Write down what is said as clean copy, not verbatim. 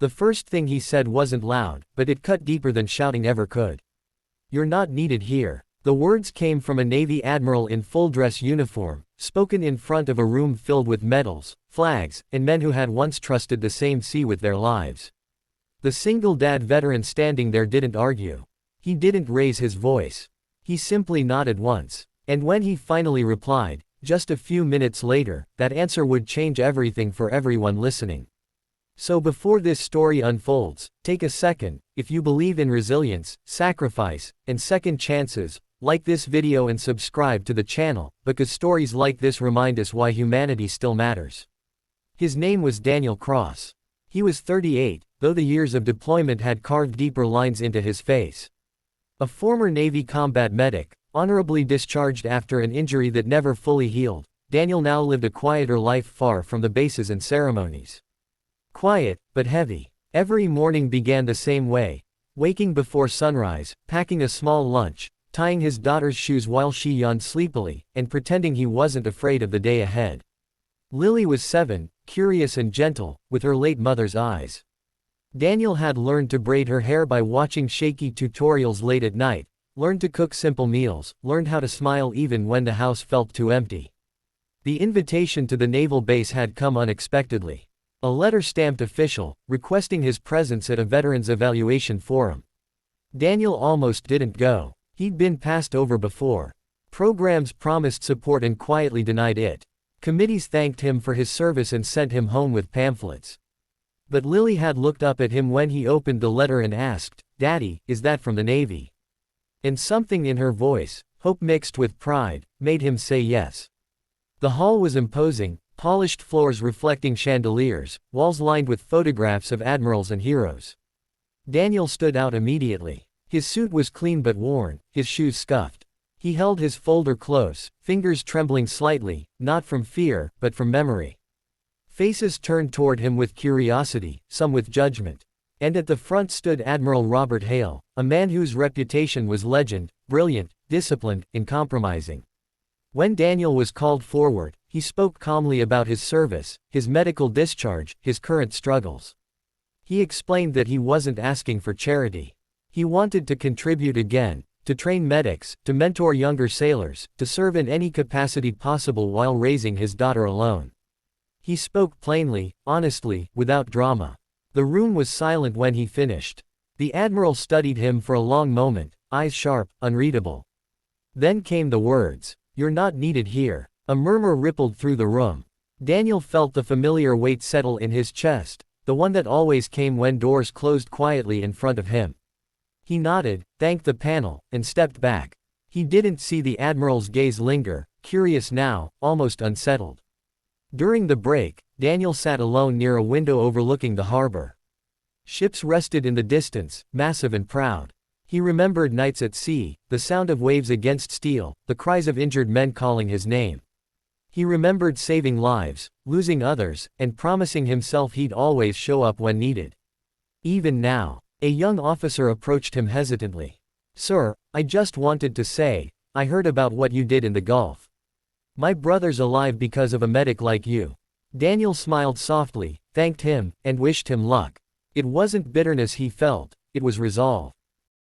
The first thing he said wasn't loud, but it cut deeper than shouting ever could. "You're not needed here." The words came from a Navy Admiral in full-dress uniform, spoken in front of a room filled with medals, flags, and men who had once trusted the same sea with their lives. The single-dad veteran standing there didn't argue. He didn't raise his voice. He simply nodded once. And when he finally replied, just a few minutes later, that answer would change everything for everyone listening. So before this story unfolds, take a second. If you believe in resilience, sacrifice, and second chances, like this video and subscribe to the channel, because stories like this remind us why humanity still matters. His name was Daniel Cross. He was 38, though the years of deployment had carved deeper lines into his face. A former Navy combat medic, honorably discharged after an injury that never fully healed, Daniel now lived a quieter life far from the bases and ceremonies. Quiet, but heavy. Every morning began the same way, waking before sunrise, packing a small lunch, tying his daughter's shoes while she yawned sleepily, and pretending he wasn't afraid of the day ahead. Lily was 7, curious and gentle, with her late mother's eyes. Daniel had learned to braid her hair by watching shaky tutorials late at night, learned to cook simple meals, learned how to smile even when the house felt too empty. The invitation to the naval base had come unexpectedly. A letter stamped official, requesting his presence at a veterans evaluation forum. Daniel almost didn't go. He'd been passed over before. Programs promised support and quietly denied it. Committees thanked him for his service and sent him home with pamphlets. But Lily had looked up at him when he opened the letter and asked, "Daddy, is that from the Navy?" And something in her voice, hope mixed with pride, made him say yes. The hall was imposing, polished floors reflecting chandeliers, walls lined with photographs of admirals and heroes. Daniel stood out immediately. His suit was clean but worn, his shoes scuffed. He held his folder close, fingers trembling slightly, not from fear, but from memory. Faces turned toward him with curiosity, some with judgment. And at the front stood Admiral Robert Hale, a man whose reputation was legend, brilliant, disciplined, uncompromising. When Daniel was called forward, he spoke calmly about his service, his medical discharge, his current struggles. He explained that he wasn't asking for charity. He wanted to contribute again, to train medics, to mentor younger sailors, to serve in any capacity possible while raising his daughter alone. He spoke plainly, honestly, without drama. The room was silent when he finished. The Admiral studied him for a long moment, eyes sharp, unreadable. Then came the words, "You're not needed here." A murmur rippled through the room. Daniel felt the familiar weight settle in his chest, the one that always came when doors closed quietly in front of him. He nodded, thanked the panel, and stepped back. He didn't see the Admiral's gaze linger, curious now, almost unsettled. During the break, Daniel sat alone near a window overlooking the harbor. Ships rested in the distance, massive and proud. He remembered nights at sea, the sound of waves against steel, the cries of injured men calling his name. He remembered saving lives, losing others, and promising himself he'd always show up when needed. Even now, a young officer approached him hesitantly. "Sir, I just wanted to say, I heard about what you did in the Gulf. My brother's alive because of a medic like you." Daniel smiled softly, thanked him, and wished him luck. It wasn't bitterness he felt, it was resolve.